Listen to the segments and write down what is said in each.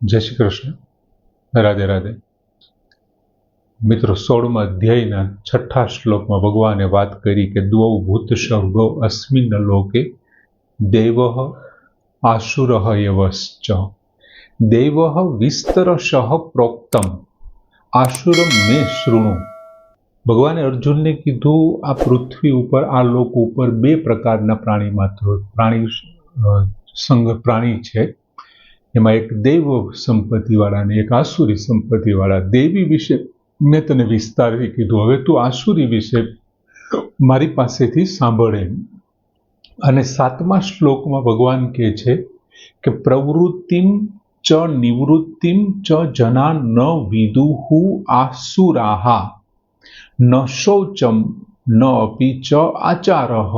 જય શ્રી કૃષ્ણ. રાધે રાધે. મિત્રો, 16મા અધ્યાયના 6ઠા શ્લોકમાં ભગવાને વાત કરી કે દ્વૌ ભૂત સર્ગો અસ્મિન લોકે દેવઃ આસુરઃ એવશ્ચ દેવઃ વિસ્તરશઃ પ્રોક્તમ આસુરમ મે શૃણુ. ભગવાને અર્જુનને કીધું, આ પૃથ્વી ઉપર, આ લોક ઉપર બે પ્રકારના પ્રાણી છે. એમાં એક દૈવ સંપત્તિવાળા અને એક આસુરી સંપત્તિવાળા. દેવી વિશે મેં તને વિસ્તારથી કીધું, હવે તું આસુરી વિશે મારી પાસેથી સાંભળે. અને 7મા શ્લોકમાં ભગવાન કહે છે કે પ્રવૃત્તિમ ચ નિવૃત્તિમ ચ જના ન વિદુહુ આસુરાહા ન શૌચમ ન અપી ચ આચારઃ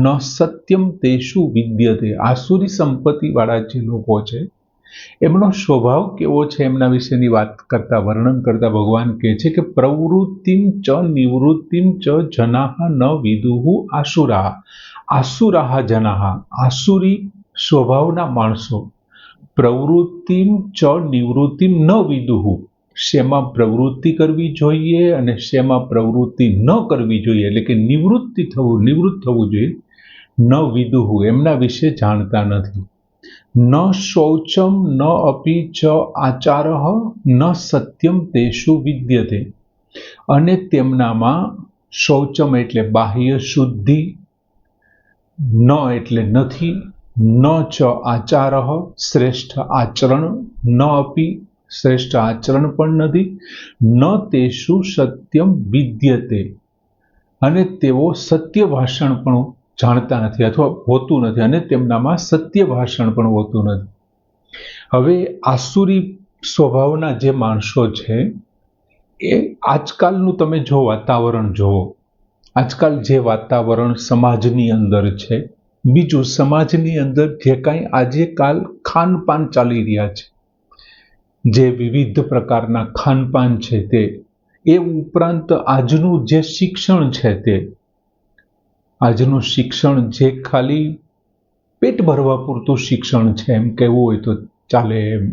ન સત્યમ તેષુ વિદ્યતે. આસુરી સંપત્તિવાળા જે લોકો છે એમનો સ્વભાવ કેવો છે એમના વિશેની વાત કરતા, વર્ણન કરતા ભગવાન કહે છે કે પ્રવૃત્તિમ ચ નિવૃત્તિમ ચ જનાહ ન વિદુહુ આસુરાહ. આસુરાહ જનાહ, આસુરી સ્વભાવના માણસો. પ્રવૃત્તિમ ચ નિવૃત્તિમ ન વિદુહુ, શેમાં પ્રવૃત્તિ કરવી જોઈએ અને શેમાં પ્રવૃત્તિ ન કરવી જોઈએ, એટલે કે નિવૃત્ત થવું જોઈએ. ન વિદુહુ, એમના વિશે જાણતા નથી. ન શૌચમ ન અપી ચ આચારઃ ન સત્યમ તેષુ વિદ્યતે. અને તેમનામાં શૌચમ એટલે બાહ્ય શુદ્ધિ, ન એટલે નથી, ન ચ આચારઃ શ્રેષ્ઠ આચરણ, ન અપી શ્રેષ્ઠ આચરણ પણ નથી, ન તેષુ સત્યમ વિદ્યતે. અને તેઓ સત્ય ભાષણ પણ જાણતા નથી અથવા હોતું નથી, અને તેમનામાં સત્ય ભાષણ પણ હોતું નથી. હવે આસુરી સ્વભાવના જે માણસો છે એ આજકાલનું તમે જો વાતાવરણ જુઓ, આજકાલ જે વાતાવરણ સમાજની અંદર છે, બીજું સમાજની અંદર જે કાંઈ આજે કાલ ખાનપાન ચાલી રહ્યા છે, જે વિવિધ પ્રકારના ખાનપાન છે તે, એ ઉપરાંત આજનું જે શિક્ષણ છે તે, આજનું શિક્ષણ જે ખાલી પેટ ભરવા પૂરતું શિક્ષણ છે એમ કહેવું હોય તો ચાલે એમ.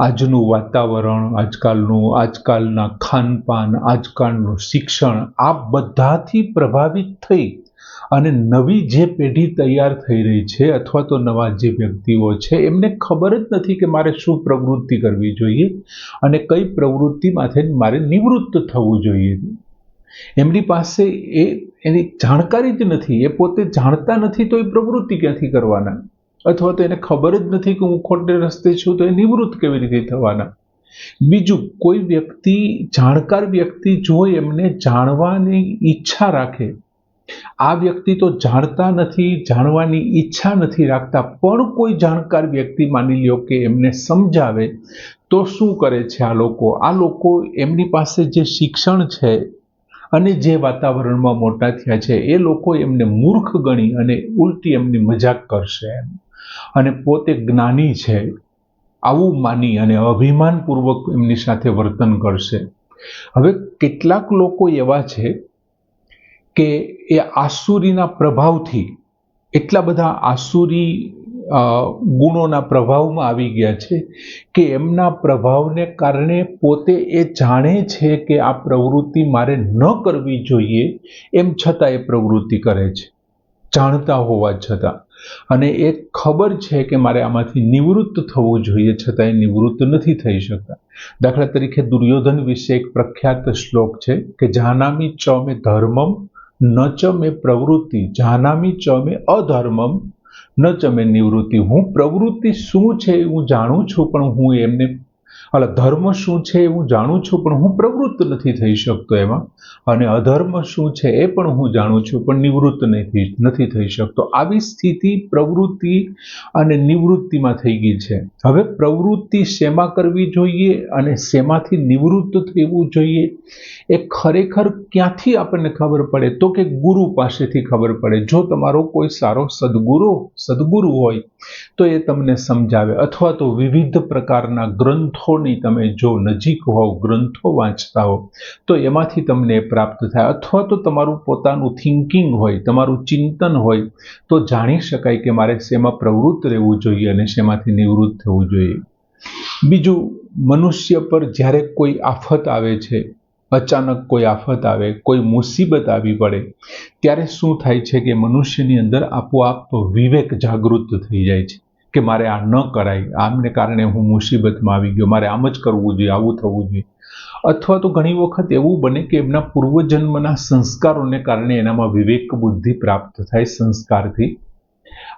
આજનું વાતાવરણ, આજકાલના ખાનપાન, આજકાલનું શિક્ષણ, આ બધાથી પ્રભાવિત થઈ અને નવી જે પેઢી તૈયાર થઈ રહી છે અથવા તો નવા જે વ્યક્તિઓ છે એમને ખબર જ નથી કે મારે શું પ્રવૃત્તિ કરવી જોઈએ અને કઈ પ્રવૃત્તિમાંથી મારે નિવૃત્ત થવું જોઈએ. એમની પાસે એની જાણકારી જ નથી, એ પોતે જાણતા નથી તો એ પ્રવૃત્તિ ક્યાંથી કરવાના, અથવા તો એને ખબર જ નથી કે હું ખોટે રસ્તે છું તો એ નિવૃત્ત કેવી રીતે થવાના. બીજું, કોઈ વ્યક્તિ, જાણકાર વ્યક્તિ જો એમને જાણવાની ઈચ્છા રાખે, આ વ્યક્તિ તો જાણતા નથી, જાણવાની ઈચ્છા નથી રાખતા, પણ કોઈ જાણકાર વ્યક્તિ માની લ્યો કે એમને સમજાવે તો શું કરે છે આ લોકો એમની પાસે જે શિક્ષણ છે અને જે વાતાવરણમાં મોટા થયા છે એ લોકો એમને મૂર્ખ ગણી અને ઉલટી એમની મજાક કરશે એમ, અને પોતે જ્ઞાની છે આવું માની અને અભિમાનપૂર્વક એમની સાથે વર્તન કરશે. હવે કેટલાક લોકો એવા છે કે એ આસુરીના પ્રભાવથી, એટલા બધા આસુરી ગુણોના પ્રભાવમાં આવી ગયા છે કે એમના પ્રભાવને કારણે પોતે એ જાણે છે કે આ પ્રવૃત્તિ મારે ન કરવી જોઈએ, એમ છતાં એ પ્રવૃત્તિ કરે છે, જાણતા હોવા છતાં. અને એ ખબર છે કે મારે આમાંથી નિવૃત્ત થવું જોઈએ, છતાં એ નિવૃત્ત નથી થઈ શકતા. દાખલા તરીકે દુર્યોધન વિશે એક પ્રખ્યાત શ્લોક છે કે જાનામી ચ મે ધર્મમ ન ચ મે પ્રવૃત્તિ, જાનામી ચ મે અધર્મમ ન ચ મે નિવૃત્તિ. હું પ્રવૃત્તિ શું છે હું જાણું છું, પણ હું એમને ધર્મ શું છે એ હું જાણું છું, પણ હું પ્રવૃત્ત નથી થઈ શકતો એમાં. અને અધર્મ શું છે એ પણ હું જાણું છું, પણ નિવૃત્ત નથી થઈ શકતો. આવી સ્થિતિ પ્રવૃત્તિ અને નિવૃત્તિમાં થઈ ગઈ છે. હવે પ્રવૃત્તિ શેમાં કરવી જોઈએ અને શેમાંથી નિવૃત્ત થવું જોઈએ એ ખરેખર ક્યાંથી આપણને ખબર પડે તો કે ગુરુ પાસેથી ખબર પડે. જો તમારો કોઈ સારો સદગુરુ હોય તો એ તમને સમજાવે, અથવા તો વિવિધ પ્રકારના ગ્રંથોની તમે જો નજીક હોવ, ગ્રંથો વાંચતા હો તો એમાંથી તમને પ્રાપ્ત થાય, અથવા તો તમારું પોતાનું થિંકિંગ હોય, તમારું ચિંતન હોય તો જાણી શકાય કે મારે શેમાં પ્રવૃત્ત રહેવું જોઈએ અને શેમાંથી નિવૃત્ત થવું જોઈએ. બીજું, મનુષ્ય પર જ્યારે કોઈ આફત આવે છે, અચાનક કોઈ આફત આવે, કોઈ મુસીબત આવી પડે, ત્યારે શું થાય છે કે મનુષ્યની અંદર આપોઆપ વિવેક જાગૃત થઈ જાય છે કે મારે આ ન કરાય, આમને કારણે હું મુસીબતમાં આવી ગયો, મારે આમ જ કરવું જોઈએ, આવું થવું જોઈએ. અથવા તો ઘણી વખત એવું બને કે એમના પૂર્વજન્મના સંસ્કારોને કારણે એનામાં વિવેક બુદ્ધિ પ્રાપ્ત થાય સંસ્કારથી.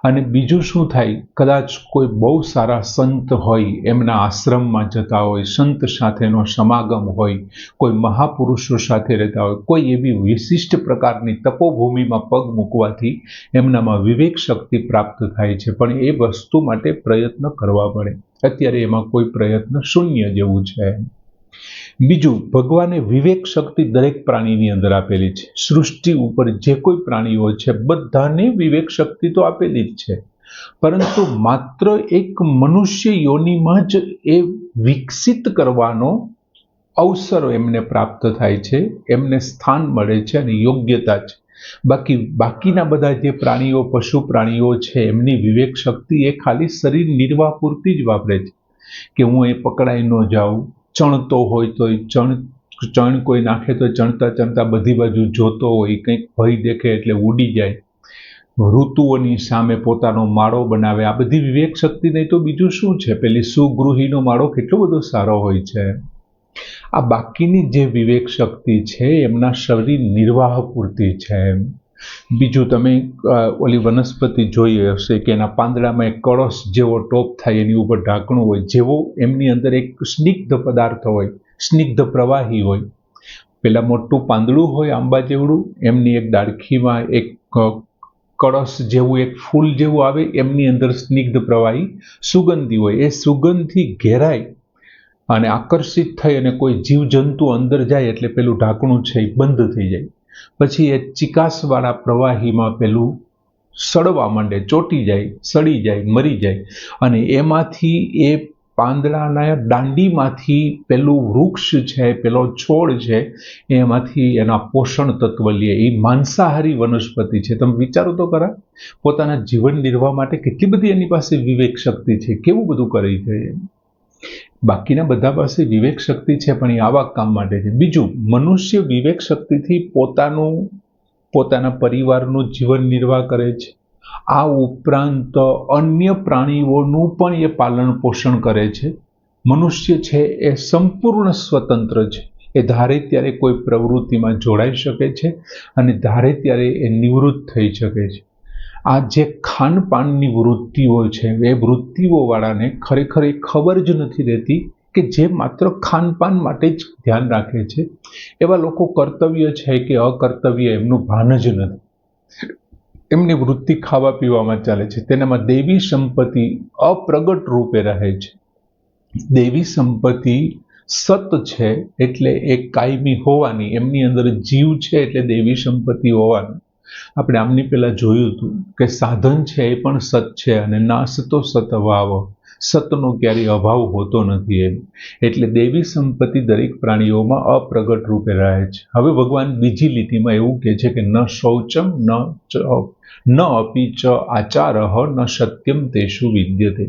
અને બીજું શું થાય, કદાચ કોઈ બહુ સારા સંત હોય, એમના આશ્રમમાં જતા હોય, સંત સાથેનો સમાગમ હોય, કોઈ મહાપુરુષો સાથે રહેતા હોય, કોઈ એવી વિશિષ્ટ પ્રકારની તપોભૂમિમાં પગ મૂકવાથી એમનામાં વિવેક શક્તિ પ્રાપ્ત થાય છે. પણ એ વસ્તુ માટે પ્રયત્ન કરવા પડે. અત્યારે એમાં કોઈ પ્રયત્ન શૂન્ય જેવું છે. બીજું, ભગવાને વિવેક શક્તિ દરેક પ્રાણીની અંદર આપેલી છે. સૃષ્ટિ ઉપર જે કોઈ પ્રાણીઓ છે બધાને વિવેક શક્તિ તો આપેલી જ છે, પરંતુ માત્ર એક મનુષ્ય યોનિમાં જ એ વિકસિત કરવાનો અવસર એમને પ્રાપ્ત થાય છે, એમને સ્થાન મળે છે અને યોગ્યતા છે. બાકીના બધા જે પ્રાણીઓ, પશુ પ્રાણીઓ છે, એમની વિવેક શક્તિ એ ખાલી શરીર નિર્વાહ પૂરતી જ વાપરે છે કે હું એ પકડાઈ ન જાઉં, ચણતો હોય તો ચણ કોઈ નાખે તો ચણતા ચણતા બધી બાજુ જોતો હોય, કંઈક ભય દેખે એટલે ઉડી જાય, ઋતુઓની સામે પોતાનો માળો બનાવે. આ બધી વિવેક શક્તિ નહીં તો બીજું શું છે? પેલી સુગૃહીનો માળો કેટલો બધો સારો હોય છે. આ બાકીની જે વિવેક શક્તિ છે એમના શરીર નિર્વાહ પૂરતી છે. બીજું, તમે ઓલી વનસ્પતિ જોઈ હશે કે એના પાંદડામાં એક કળશ જેવો ટોપ થાય, એની ઉપર ઢાંકણું હોય, જેવો એમની અંદર એક સ્નિગ્ધ પદાર્થ હોય, સ્નિગ્ધ પ્રવાહી હોય. પેલા મોટું પાંદડું હોય આંબા જેવડું, એમની એક ડાળખીમાં એક કળશ જેવું એક ફૂલ જેવું આવે, એમની અંદર સ્નિગ્ધ પ્રવાહી સુગંધી હોય. એ સુગંધથી ઘેરાય અને આકર્ષિત થઈ અને કોઈ જીવજંતુ અંદર જાય એટલે પેલું ઢાંકણું છે એ બંધ થઈ જાય. પછી એ ચિકાસવાળા પ્રવાહીમાં પેલું સડવા માંડે, ચોંટી જાય, સડી જાય, મરી જાય, અને એમાંથી એ પાંદડાના દાંડીમાંથી પેલું વૃક્ષ છે, પેલો છોડ છે, એમાંથી એના પોષણ તત્વ લે. એ માંસાહારી વનસ્પતિ છે. તમે વિચારો તો ખરા, પોતાના જીવન નિર્વાહ માટે કેટલી બધી એની પાસે વિવેક શક્તિ છે, કેવું બધું કરી છે. બાકીના બધા પાસે વિવેક શક્તિ છે પણ એ આવા કામ માટે છે. બીજું, મનુષ્ય વિવેક શક્તિથી પોતાના પરિવારનું જીવન નિર્વાહ કરે છે. આ ઉપરાંત અન્ય પ્રાણીઓનું પણ એ પાલન પોષણ કરે છે. મનુષ્ય છે એ સંપૂર્ણ સ્વતંત્ર છે. એ ધારે ત્યારે કોઈ પ્રવૃત્તિમાં જોડાઈ શકે છે અને ધારે ત્યારે એ નિવૃત્ત થઈ શકે છે. આ જે ખાનપાનની વૃત્તિઓ છે, એ વૃત્તિઓવાળાને ખરેખર એ ખબર જ નથી રહેતી કે જે માત્ર ખાનપાન માટે જ ધ્યાન રાખે છે. એવા લોકો કર્તવ્ય છે કે અકર્તવ્ય એમનું ભાન જ નથી. એમની વૃત્તિ ખાવા પીવામાં ચાલે છે. તેનામાં દૈવી સંપત્તિ અપ્રગટ રૂપે રહે છે. દૈવી સંપત્તિ સત છે એટલે એ કાયમી હોવાની, એમની અંદર જીવ છે એટલે દૈવી સંપત્તિ હોવાની. આપણે આમની પહેલા જોયું હતું કે સાધન છે એ પણ સત છે અને નાશ તો સતભાવ, સતનો ક્યારેય અભાવ હોતો નથી. એમ એટલે દૈવી સંપત્તિ દરેક પ્રાણીઓમાં અપ્રગટ રૂપે રહે છે. હવે ભગવાન બીજી લીટીમાં એવું કહે છે કે ન શૌચમ ન અપી ચ આચારઃ ન સત્યમ તેષુ વિદ્યતે.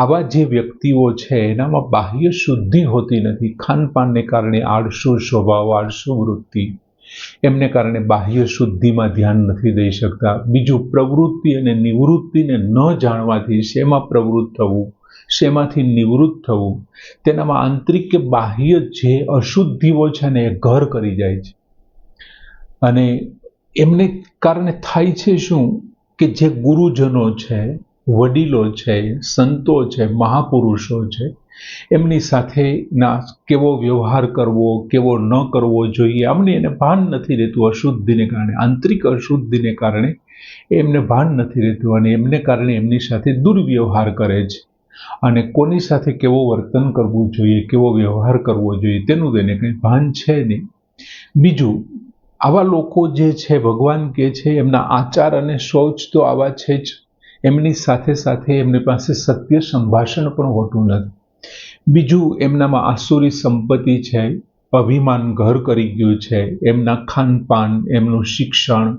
આવા જે વ્યક્તિઓ છે એનામાં બાહ્ય શુદ્ધિ હોતી નથી. ખાનપાનને કારણે આળસુ સ્વભાવ, આળસુ વૃત્તિ, એમને કારણે બાહ્ય શુદ્ધિમાં ધ્યાન નથી દઈ શકતા. બીજું, પ્રવૃત્તિ અને નિવૃત્તિને ન જાણવાથી શેમાં પ્રવૃત્ત થવું, શેમાંથી નિવૃત્ત થવું, તેનામાં આંતરિક કે બાહ્ય જે અશુદ્ધિઓ છે ને એ ઘર કરી જાય છે. અને એમને કારણે થાય છે શું કે જે ગુરુજનો છે, વડીલો છે, સંતો છે, મહાપુરુષો છે, એમની સાથે કેવો વ્યવહાર કરવો, કેવો ન કરવો જોઈએ, આમને એને ભાન નથી રહેતું. અશુદ્ધિને કારણે, આંતરિક અશુદ્ધિને કારણે એમને ભાન નથી રહેતું અને એમને કારણે એમની સાથે દુર્વ્યવહાર કરે છે. અને કોની સાથે કેવો વર્તન કરવું જોઈએ, કેવો વ્યવહાર કરવો જોઈએ તેનું તેને કંઈ ભાન છે નહીં. બીજું, આવા લોકો જે છે, ભગવાન કહે છે એમના આચાર અને શૌચ તો આવા છે જ, એમની સાથે સાથે એમની પાસે સત્ય સંભાષણ પણ હોતું નથી. બીજું, એમનામાં આસુરી સંપત્તિ છે, અભિમાન ઘર કરી ગયું છે. એમના ખાનપાન, એમનું શિક્ષણ,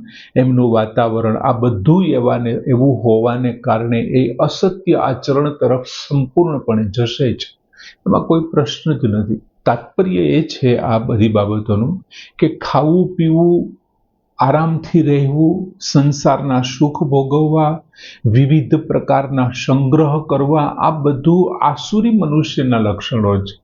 એમનું વાતાવરણ, આ બધું એવું હોવાને કારણે એ અસત્ય આચરણ તરફ સંપૂર્ણપણે જશે જ. એમાં કોઈ પ્રશ્ન જ નથી. તાત્પર્ય એ છે આ બધી બાબતોનું કે ખાવું પીવું, આરામથી રહેવું, સંસારના સુખ ભોગવવા, વિવિધ પ્રકારના સંગ્રહ કરવા, આ બધું આસુરી મનુષ્યના લક્ષણો છે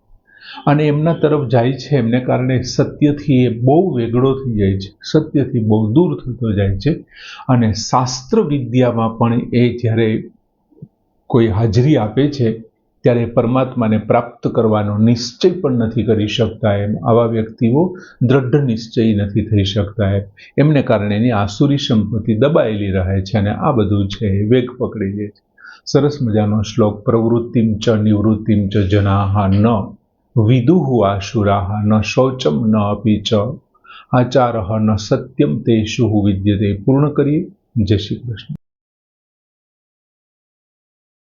અને એમના તરફ જાય છે. એમને કારણે સત્યથી એ બહુ વેગળો થઈ જાય છે, સત્યથી બહુ દૂર થતો જાય છે. અને શાસ્ત્ર વિદ્યામાં પણ એ જ્યારે કોઈ હાજરી આપે છે ત્યારે પરમાત્માને પ્રાપ્ત કરવાનો નિશ્ચય પણ નથી કરી શકતા. એમ આવા વ્યક્તિઓ દ્રઢ નિશ્ચયી નથી થઈ શકતા. એમને કારણે એની આસુરી સંપત્તિ દબાયેલી રહે છે અને આ બધું છે એ વેગ પકડી લે છે. સરસ મજાનો શ્લોક. પ્રવૃત્તિમ ચ નિવૃત્તિમ ચ જનાહ ન વિદુઃ આશુરાહ ન શૌચમ ન અપી ચ આચારઃ ન સત્યમ તેષુ વિદ્યતે. પૂર્ણ કરીએ. જય શ્રી કૃષ્ણ.